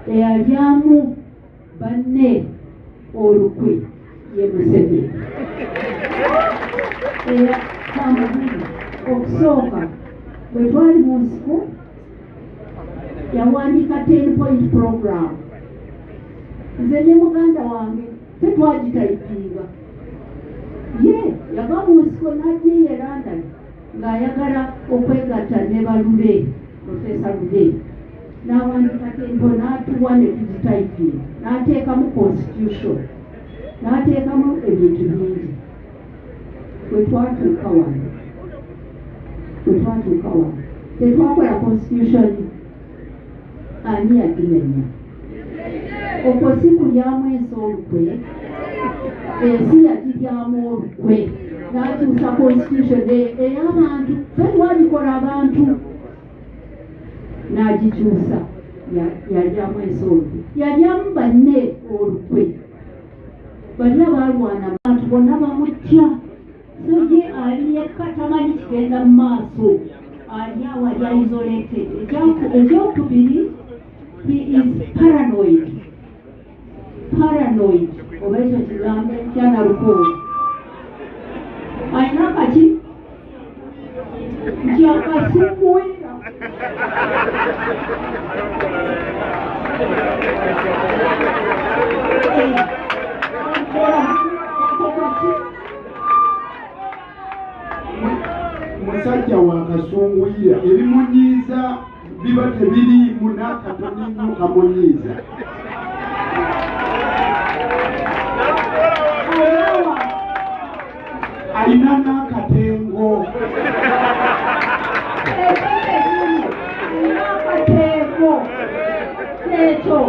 eyalyamu banne olukwe ye Museveni. Era kamubiri okusooka bwe twali mu nsiko yawandiika 10-point program. Nze ne muganda wange tetwagitayipinga. Ye yava mu nsiko n'ajja e London ng'ayagala okwegatta ne Balule, Profesa Lule. N'awandiika 10 point n'atuwa ne tugitayipinga, n'ateekamu constitution, n'ateekamu ebintu bingi. Bwe twatuuka wano tetwakola constitution, ani yagimenya? Okwo si kulyamu ensi olukwe, ensi yagiryamu olukwe, n'akyusa constitution ey'abantu. Tetwagikola abantu, n'agikyusa yalyamu ensi olukwe, yalyamu banne olukwe. Bonna balwana, abantu bonna bamutya. So ye ali yekka tamanyi kigenda mu maaso, ali awo ali isolated. Ekyokubiri, he is paranoid. Oba ekyo kigambo ekyanalukoola. Alina kati nti akasumbuwira. Musajja wakasunguyira ebimunyiiza biba tebiriimu n'akatoni nnyo kamunyiiza. Alina n'akatengo. Ekyo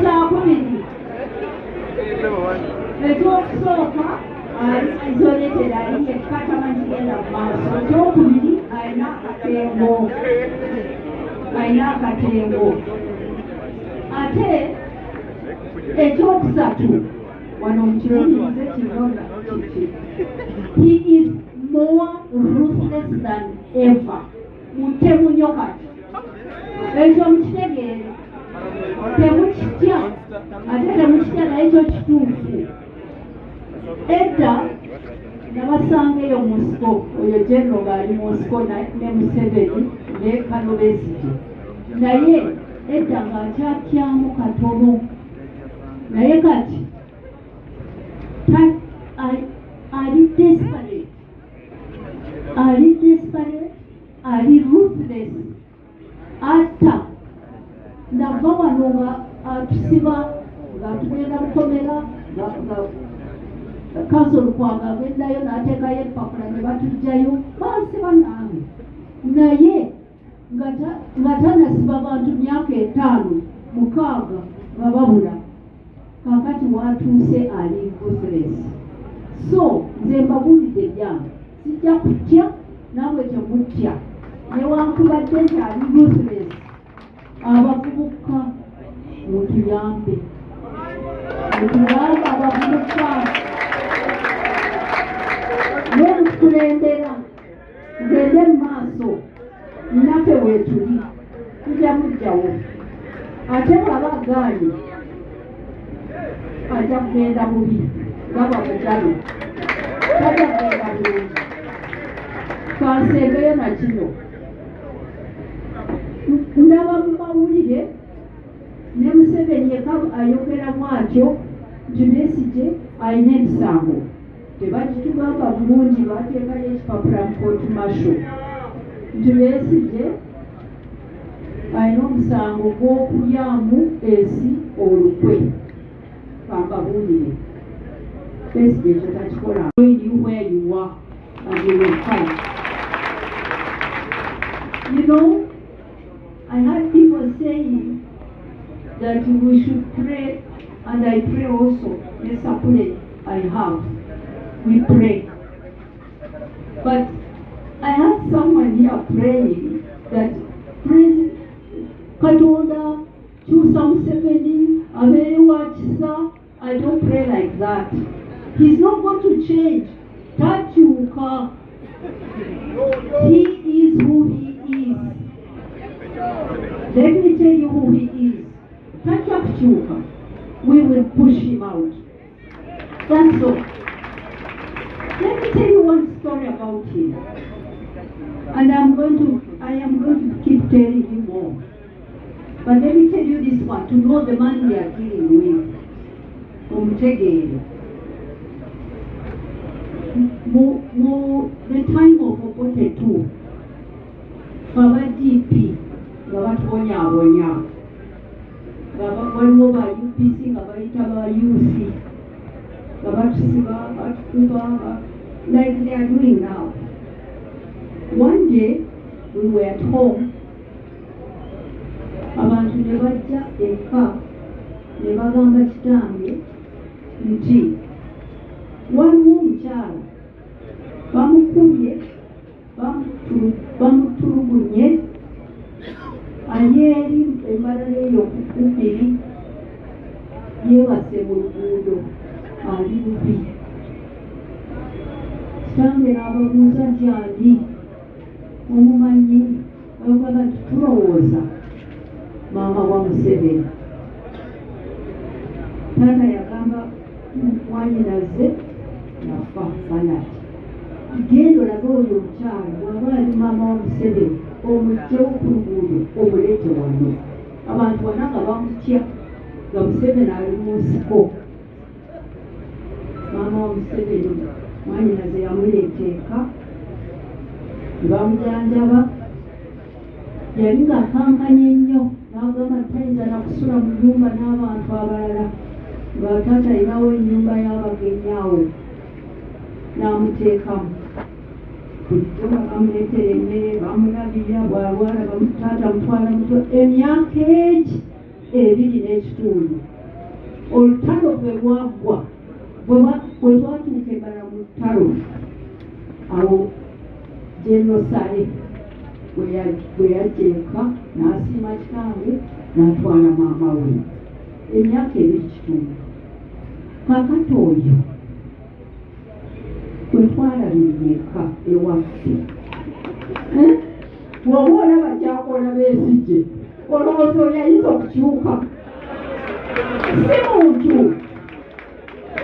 kyakubiri. Ekyokusooka isolated, ali yekka tamanyi kigenda mu maaso. Ekyokubiri alina akatengo. Ate ekyokusatu wano mukirunyize kinona kiki, he is more ruthless than ever. Mutemu nnyo kati. Ekyo mukitegeere. Temukitya, ate temukitya naye kyo kituufu. Edda nabasanga eyo mu nsiko, oyo General ng'ali mu nsiko ne Museveni ne Kano Besigye. Naye edda ng'akyatyamu katono. Naye kati ali desperate, ali ruthless. Atta nava wano nga atusiba ng'atugenda mukomera kansolo kwange agendayo n'ateekayo empapula ne batugjayo bansiba nange. Naye nga tanasiba bantu myaka 5-6 nga babula. Kakati watuuse ali ruthless. So nze mbabulidde ebyange, sijja kutya nawe temutya. Newankubadde nti ali ruthless, abavubuka mutuyambe abavubuka n'omukulembera tugende mu maaso, naffe weetuli tujja mujjawo. Ate bw'aba agaanye ajja kugenda bubi, gaba mugabe tajja kugenda bulungi. Kansembeyo na kino, ndaba mu mawulire ne Museveni yekka ayogera bw'atyo nti Besigye alina emisango. Tebagitugamba bulungi, bateekayo ekipapula mu kooti masho nti Besigye alina omusango gw'okulyamu ensi olukwe. Kankabulire Besigye ekyo takikola. Where you are and you will fight. You know, I heard people saying that we should pray, and I pray also. Yes, I have. We pray. But I had someone here praying that praise Katonda, Chusa Museveni, Aberewa Chisa. I don't pray like that. He's not going to change. Tachuka. He is who he is. Let me tell you who he is. Tajja kukyuka. We will push him out. That's all. Let me tell you one story about him. And I am going to keep telling you more. But let me tell you this one, to know the man we are dealing with. Omutegeere. The time of Obote 2, aba DP nga batubonyaabonya, waliwo ba UPC nga bayita ba UC, nga batusiba, batukuba, like they are doing now. One day, we were at home, abantu ne bajja eka ne bagamba kitange nti waliwo omukyala bamukubye bamutulugunye ayeeri embalala eyo kukubiri yeebase mu luguudo ali bubi. Kitange n'ababuuza nti ani omumanyi, bayogaga nti tulowooza maama wa Museveni. Taata yagamba mwanyinaze nafa banati. Genda olabe oyo omukyala bw'aba ali maama wa Museveni omugyewo ku luguudo omuleete wano. Abantu bonna nga bamutya nga Museveni ali mu nsiko. Maama wa Museveni mwanyinaze yamuleeta eka ne bamujanjaba. Yali ng'akankanye nnyo n'agamba tayinza na kusula mu nnyumba n'abantu abalala nga taata ayinawo ennyumba y'abagenyi awo. N'amuteekamu bulijjo bamuleetera emmere bamulabirira bw'alwala taata mutwala muto emyaka egi 2.5. Olutalo bwe bwaggwa bwe twatuuka ebbala mu lutalo awo General Sale bwe yajja eka n'asiima kitange n'atwala maama we emyaka 2.5. Kakati oyo bwe twalabirira eka ewaffe bw'oba olaba kyakola beesije olowooza oyo ayinza okukyuka. Si muntu,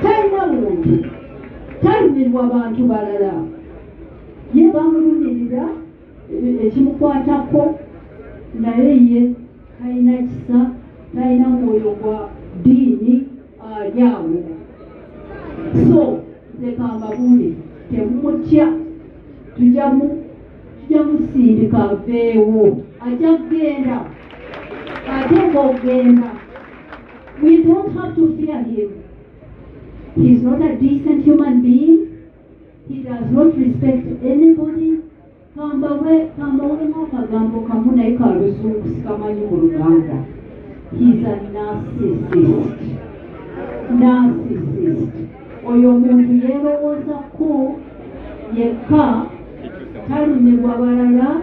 talina muntu, talumirwa bantu balala. Ye bamulumirira ekimukwatako naye ye talina kisa, talina mwoyo gwa ddiini ali awo. So nze kambabuli temumutya, tujja musindika aveewo, ajja kugenda, ateeka okugenda. We don't have to fear him. He's not a decent human being. He does not respect anybody. Kambawemu akagambo kamu naye ka luzungu sikamanyi mu Luganda. He's a narcissist. Narcissist. Oyo omuntu yeerowooza ko yekka, talumirwa balala,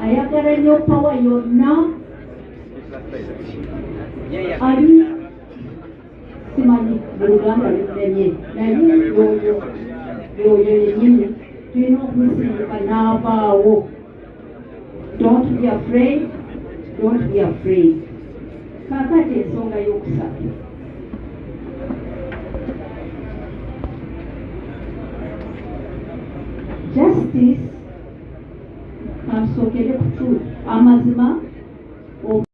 ayagala nnyo pawa yonna. Ali simanyi mu Luganda lumenye naye yoyo yennyini tulina okumusindika n'avaawo. Don't be afraid, don't be afraid. Kaakati ensonga y'okusatu. Justice, kansookere ku truth, amazima